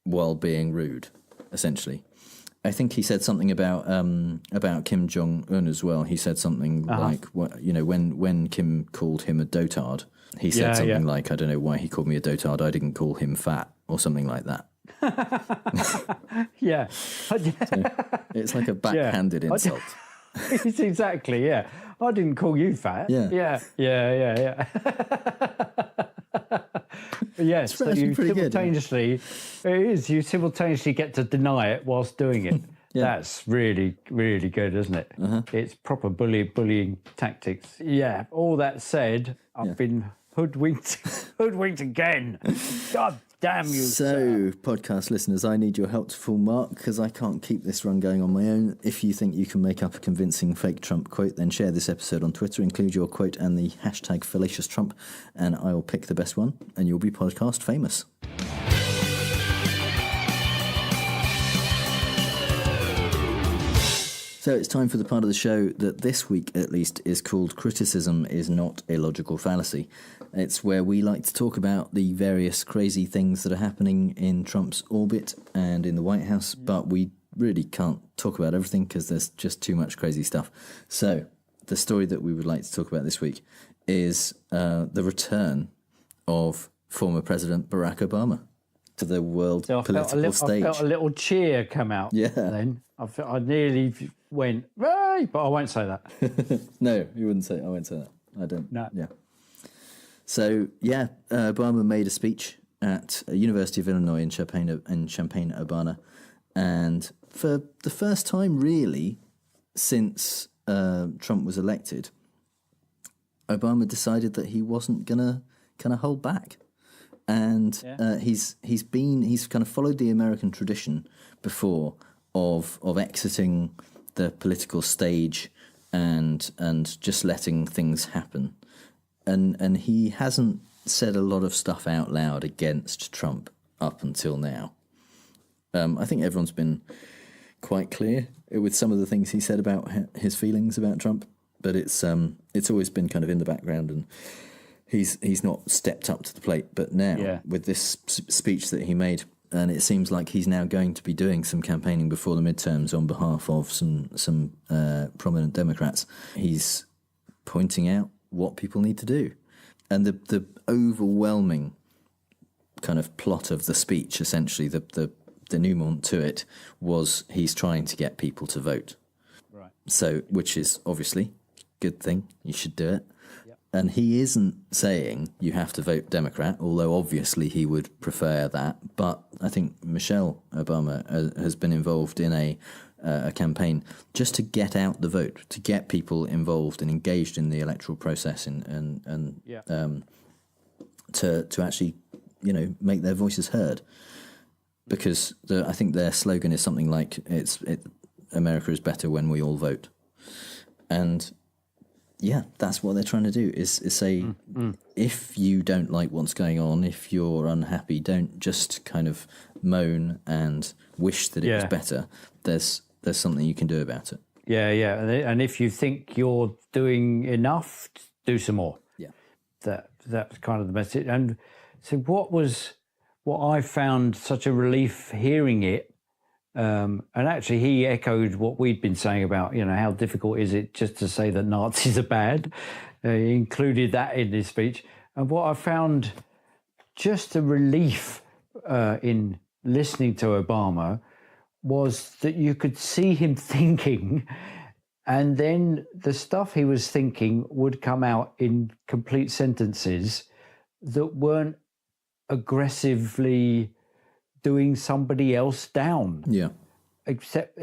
while being rude, essentially. I think he said something about Kim Jong-un as well. He said something like, when Kim called him a dotard, he said something like, I don't know why he called me a dotard, I didn't call him fat, or something like that. Yeah. So it's like a backhanded insult. It's exactly, yeah. I didn't call you fat. Yeah. Yeah. Yes, so you simultaneously, you simultaneously get to deny it whilst doing it. That's really, really good, isn't it? It's proper bullying tactics. Yeah, all that said, I've been hoodwinked again. God damn you. So, podcast listeners, I need your help to full mark because I can't keep this run going on my own. If you think you can make up a convincing fake Trump quote, then share this episode on Twitter, include your quote and the hashtag Fallacious Trump, and I will pick the best one, and you'll be podcast famous. So it's time for the part of the show that this week, at least, is called Criticism is Not a Logical Fallacy. It's where we like to talk about the various crazy things that are happening in Trump's orbit and in the White House, but we really can't talk about everything because there's just too much crazy stuff. So the story that we would like to talk about this week is the return of former President Barack Obama to the world political stage. I felt a little cheer come out then. I nearly went, "Hey!" But I won't say that. No, you wouldn't say it. I won't say that. I don't. No. Yeah. So, Obama made a speech at University of Illinois in Champaign-Urbana. And for the first time, really, since Trump was elected, Obama decided that he wasn't going to kind of hold back. And he's kind of followed the American tradition before of exiting the political stage and just letting things happen. And he hasn't said a lot of stuff out loud against Trump up until now. I think everyone's been quite clear with some of the things he said about his feelings about Trump, but it's always been kind of in the background, and he's not stepped up to the plate. But now with this speech that he made, and it seems like he's now going to be doing some campaigning before the midterms on behalf of some prominent Democrats. He's pointing out what people need to do. And the overwhelming kind of plot of the speech, essentially, the denouement to it, was he's trying to get people to vote. Right. So, which is obviously a good thing. You should do it. Yep. And he isn't saying you have to vote Democrat, although obviously he would prefer that. But I think Michelle Obama has been involved in a campaign just to get out the vote, to get people involved and engaged in the electoral process, and to actually, make their voices heard. Because I think their slogan is something like America is better when we all vote. And that's what they're trying to do, is say, if you don't like what's going on, if you're unhappy, don't just kind of moan and wish that it was better. There's something you can do about it. Yeah. And if you think you're doing enough, do some more. Yeah. That's kind of the message. And so what I found such a relief hearing it, and actually he echoed what we'd been saying about, how difficult is it just to say that Nazis are bad. He included that in his speech. And what I found just a relief in listening to Obama was that you could see him thinking, and then the stuff he was thinking would come out in complete sentences that weren't aggressively doing somebody else down. Yeah. Except,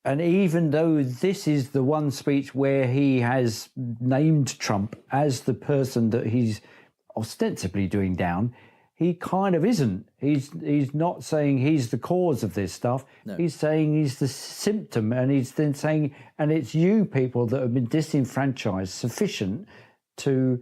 and even though this is the one speech where he has named Trump as the person that he's ostensibly doing down, he kind of isn't. He's not saying he's the cause of this stuff. No. He's saying he's the symptom, and he's then saying, and it's you people that have been disenfranchised sufficient to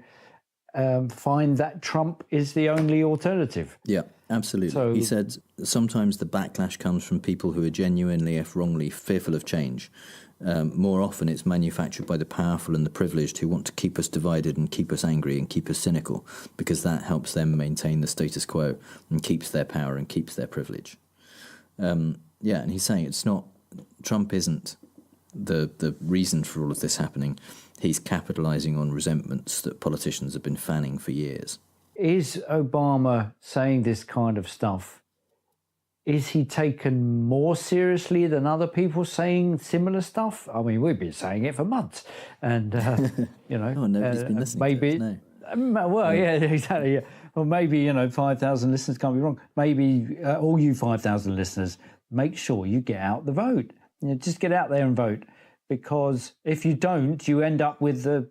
find that Trump is the only alternative. Yeah, absolutely. So, he said sometimes the backlash comes from people who are genuinely, if wrongly, fearful of change. More often it's manufactured by the powerful and the privileged who want to keep us divided and keep us angry and keep us cynical, because that helps them maintain the status quo and keeps their power and keeps their privilege. And he's saying Trump isn't the reason for all of this happening. He's capitalising on resentments that politicians have been fanning for years. Is Obama saying this kind of stuff? Is he taken more seriously than other people saying similar stuff? I mean, we've been saying it for months, and nobody's been listening. Maybe, to us, no. Well, yeah, exactly. Yeah. Well, maybe 5,000 listeners can't be wrong. Maybe all you 5,000 listeners, make sure you get out the vote. Just get out there and vote, because if you don't, you end up with the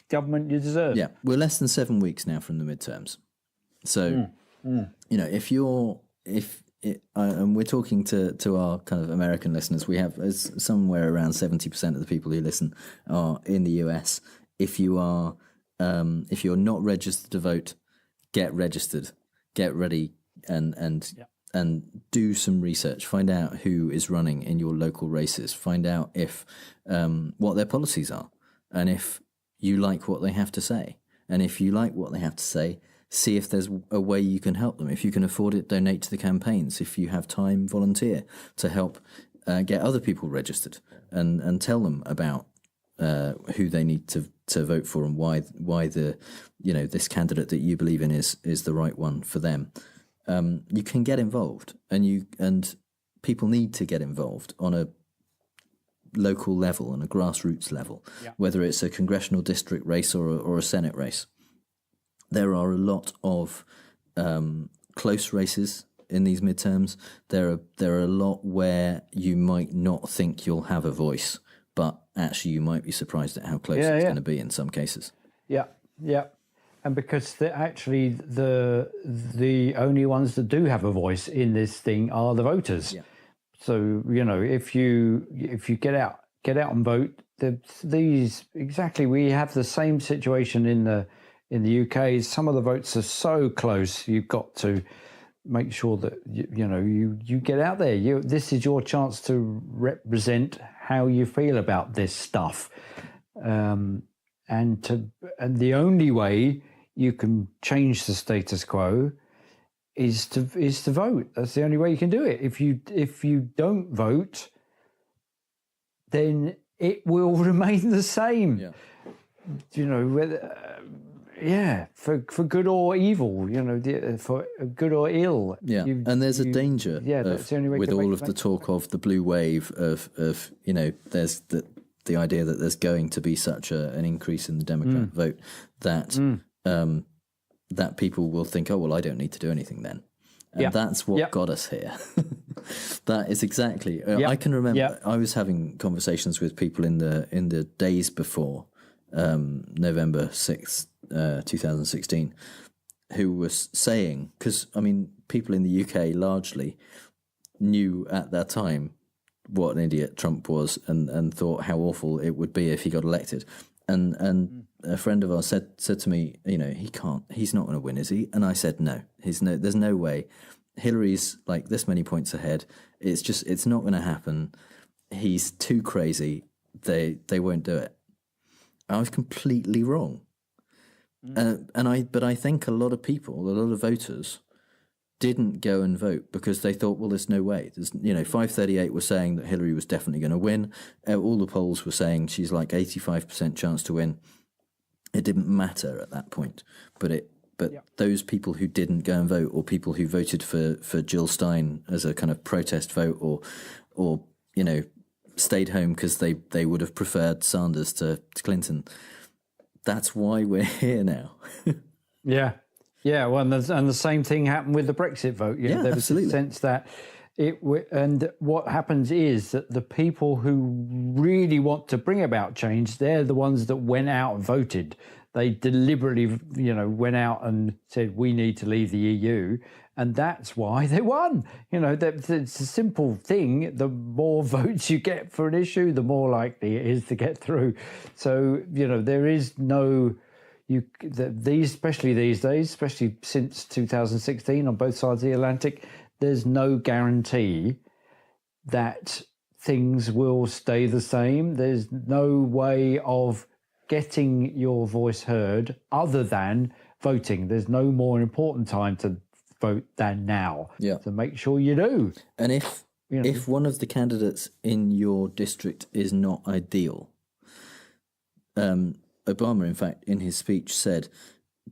government you deserve. Yeah, we're less than 7 weeks now from the midterms, so and we're talking to our kind of American listeners. We have somewhere around 70% of the people who listen are in the US. If you're not registered to vote, get registered, get ready, and do some research. Find out who is running in your local races. Find out if what their policies are, and if you like what they have to say. And if you like what they have to say, see if there's a way you can help them. If you can afford it, donate to the campaigns. If you have time, volunteer to help get other people registered and tell them about who they need to vote for and why the this candidate that you believe in is the right one for them. You can get involved, and people need to get involved on a local level and a grassroots level, whether it's a congressional district race or a Senate race. There are a lot of close races in these midterms. There are a lot where you might not think you'll have a voice, but actually you might be surprised at how close it's going to be in some cases. Yeah. And because the only ones that do have a voice in this thing are the voters. Yeah. So if you get out and vote, we have the same situation in the UK. Some of the votes are so close. You've got to make sure that you get out there. This is your chance to represent how you feel about this stuff, and the only way you can change the status quo is to vote. That's the only way you can do it. If you don't vote, then it will remain the same. Yeah. For good or evil, for good or ill. Yeah, and there's a danger that's the only way with all of the talk of the blue wave of there's the idea that there's going to be such an increase in the Democrat vote that that people will think, oh, well, I don't need to do anything then. And that's what got us here. That is exactly. I can remember I was having conversations with people in the days before November 6th, 2016, who was saying, because, I mean, people in the UK largely knew at that time what an idiot Trump was and thought how awful it would be if he got elected. And a friend of ours said to me, he's not going to win, is he? And I said, no, there's no way. Hillary's like this many points ahead. It's not going to happen. He's too crazy. they won't do it. I was completely wrong. But I think a lot of people, a lot of voters, didn't go and vote because they thought, well, there's no way. There's, 538 was saying that Hillary was definitely going to win. All the polls were saying she's like 85% chance to win. It didn't matter at that point. But those people who didn't go and vote, or people who voted for Jill Stein as a kind of protest vote, or stayed home because they would have preferred Sanders to Clinton. That's why we're here now. Yeah. Well, and the same thing happened with the Brexit vote. There was absolutely. a sense that and what happens is that the people who really want to bring about change, they're the ones that went out and voted. They deliberately, went out and said, we need to leave the EU. And that's why they won. It's a simple thing. The more votes you get for an issue, the more likely it is to get through. So, there is no... especially these days, especially since 2016 on both sides of the Atlantic, there's no guarantee that things will stay the same. There's no way of getting your voice heard other than voting. There's no more important time to vote than now. Yeah. So make sure you do. And if one of the candidates in your district is not ideal, Obama, in fact, in his speech said,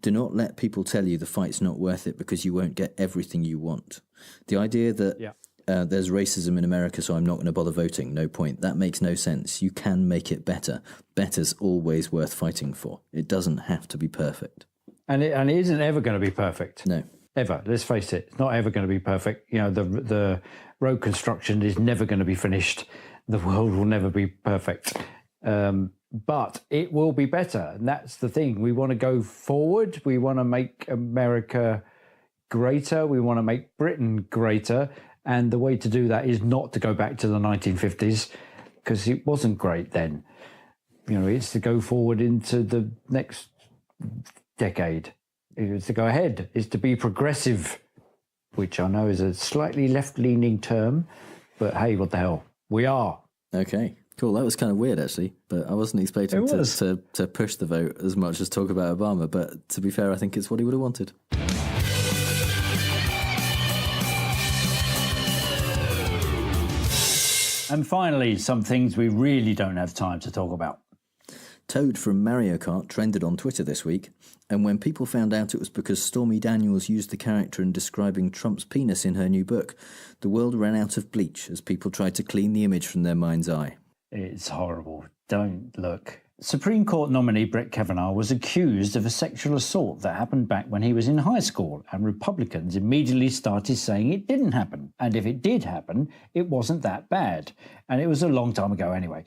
do not let people tell you the fight's not worth it because you won't get everything you want. The idea that there's racism in America, so I'm not going to bother voting, no point. That makes no sense. You can make it better. Better's always worth fighting for. It doesn't have to be perfect. And it isn't ever going to be perfect. No. Ever. Let's face it. It's not ever going to be perfect. The road construction is never going to be finished. The world will never be perfect. But it will be better. And that's the thing. We want to go forward. We want to make America greater. We want to make Britain greater. And the way to do that is not to go back to the 1950s, because it wasn't great then. It's to go forward into the next decade. It's to go ahead. It's to be progressive, which I know is a slightly left-leaning term. But hey, what the hell? We are. Okay. Cool, that was kind of weird actually, but I wasn't expecting to push the vote as much as talk about Obama, but to be fair, I think it's what he would have wanted. And finally, some things we really don't have time to talk about. Toad from Mario Kart trended on Twitter this week, and when people found out it was because Stormy Daniels used the character in describing Trump's penis in her new book, the world ran out of bleach as people tried to clean the image from their mind's eye. It's horrible. Don't look. Supreme Court nominee Brett Kavanaugh was accused of a sexual assault that happened back when he was in high school, and Republicans immediately started saying it didn't happen. And if it did happen, it wasn't that bad. And it was a long time ago anyway.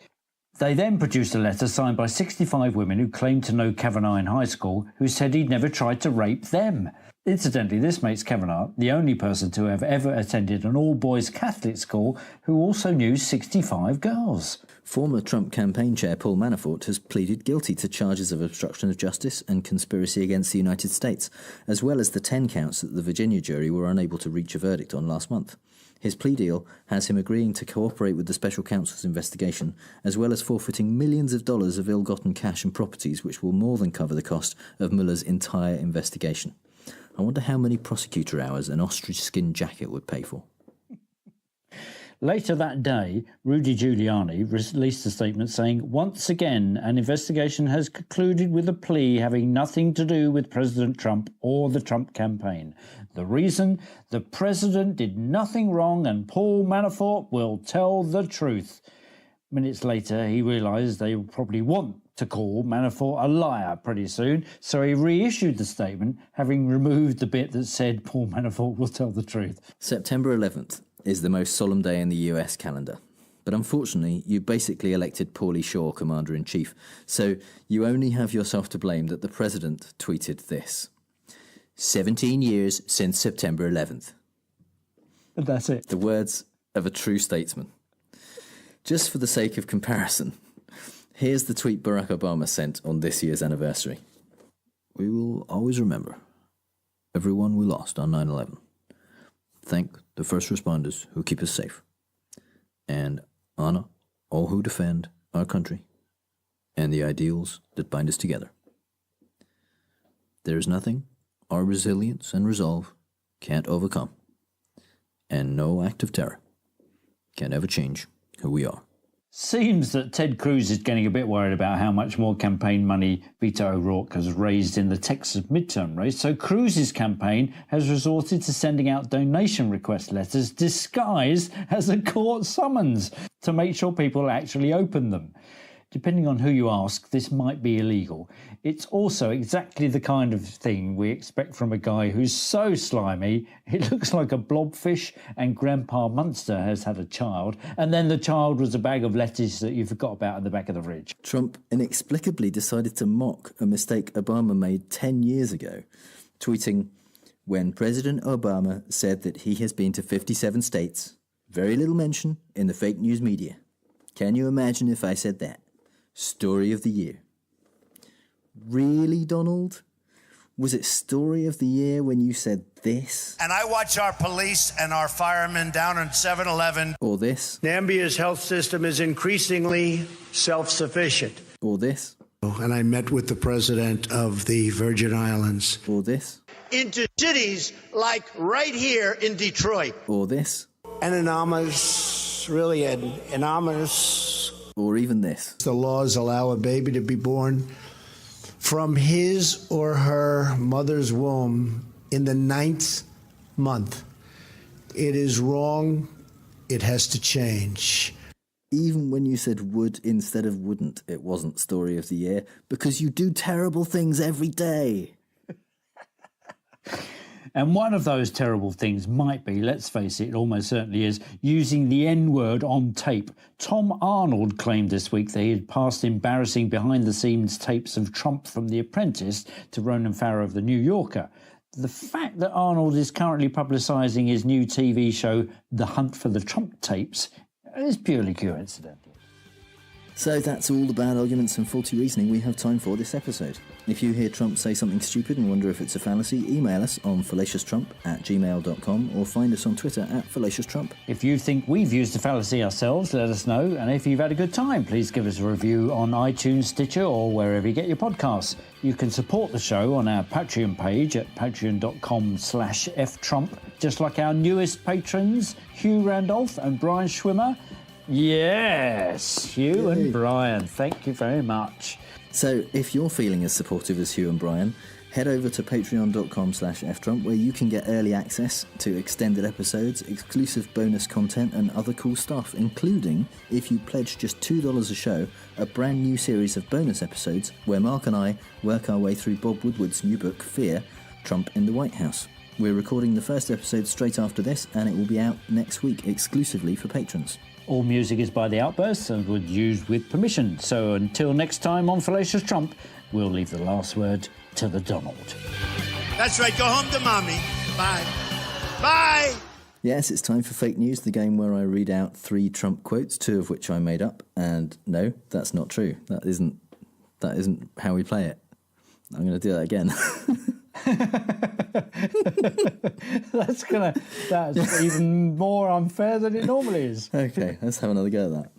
They then produced a letter signed by 65 women who claimed to know Kavanaugh in high school, who said he'd never tried to rape them. Incidentally, this makes Kavanaugh the only person to have ever attended an all-boys Catholic school who also knew 65 girls. Former Trump campaign chair Paul Manafort has pleaded guilty to charges of obstruction of justice and conspiracy against the United States, as well as the 10 counts that the Virginia jury were unable to reach a verdict on last month. His plea deal has him agreeing to cooperate with the special counsel's investigation, as well as forfeiting millions of dollars of ill-gotten cash and properties, which will more than cover the cost of Mueller's entire investigation. I wonder how many prosecutor hours an ostrich skin jacket would pay for. Later that day, Rudy Giuliani released a statement saying, once again, an investigation has concluded with a plea having nothing to do with President Trump or the Trump campaign. The reason? The president did nothing wrong and Paul Manafort will tell the truth. Minutes later, he realised they would probably want to call Manafort a liar pretty soon, so he reissued the statement, having removed the bit that said Paul Manafort will tell the truth. September 11th is the most solemn day in the US calendar. But unfortunately, you basically elected Paulie Shaw Commander-in-Chief, so you only have yourself to blame that the President tweeted this. 17 years since September 11th. And that's it. The words of a true statesman. Just for the sake of comparison, here's the tweet Barack Obama sent on this year's anniversary. We will always remember everyone we lost on 9/11. Thank the first responders who keep us safe, and honor all who defend our country, and the ideals that bind us together. There is nothing our resilience and resolve can't overcome, and no act of terror can ever change who we are. Seems that Ted Cruz is getting a bit worried about how much more campaign money Beto O'Rourke has raised in the Texas midterm race, so Cruz's campaign has resorted to sending out donation request letters disguised as a court summons to make sure people actually open them. Depending on who you ask, this might be illegal. It's also exactly the kind of thing we expect from a guy who's so slimy, it looks like a blobfish, and Grandpa Munster has had a child, and then the child was a bag of lettuce that you forgot about in the back of the fridge. Trump inexplicably decided to mock a mistake Obama made 10 years ago, tweeting, "When President Obama said that he has been to 57 states, very little mention in the fake news media. Can you imagine if I said that? Story of the year." Really, Donald? Was it story of the year when you said this? And I watch our police and our firemen down on 7-Eleven. Or this? Nambia's health system is increasingly self-sufficient. Or this? And I met with the president of the Virgin Islands. Or this? Into cities like right here in Detroit. Or this? An anomalous, really an anomalous. Or even this? The laws allow a baby to be born from his or her mother's womb in the 9th month. It is wrong. It has to change. Even when you said would instead of wouldn't, it wasn't story of the year, because you do terrible things every day. And one of those terrible things might be, let's face it, it almost certainly is, using the N-word on tape. Tom Arnold claimed this week that he had passed embarrassing behind-the-scenes tapes of Trump from The Apprentice to Ronan Farrow of The New Yorker. The fact that Arnold is currently publicising his new TV show, The Hunt for the Trump Tapes, is purely coincidental. So that's all the bad arguments and faulty reasoning we have time for this episode. If you hear Trump say something stupid and wonder if it's a fallacy, email us on fallacioustrump@gmail.com or find us on Twitter @FallaciousTrump. If you think we've used a fallacy ourselves, let us know. And if you've had a good time, please give us a review on iTunes, Stitcher or wherever you get your podcasts. You can support the show on our Patreon page at patreon.com/ftrump, just like our newest patrons, Hugh Randolph and Brian Schwimmer. Yes, Hugh and Brian, thank you very much. So if you're feeling as supportive as Hugh and Brian, head over to patreon.com/ftrump, where you can get early access to extended episodes, exclusive bonus content and other cool stuff, including, if you pledge just $2 a show, a brand new series of bonus episodes where Mark and I work our way through Bob Woodward's new book, Fear, Trump in the White House. We're recording the first episode straight after this, and it will be out next week exclusively for patrons. All music is by The Outbursts and was used with permission. So until next time on Fallacious Trump, we'll leave the last word to the Donald. That's right, go home to mommy. Bye. Bye! Yes, it's time for Fake News, the game where I read out 3 Trump quotes, 2 of which I made up. And no, that's not true. That isn't how we play it. I'm going to do that again. That's even more unfair than it normally is. Okay, let's have another go at that.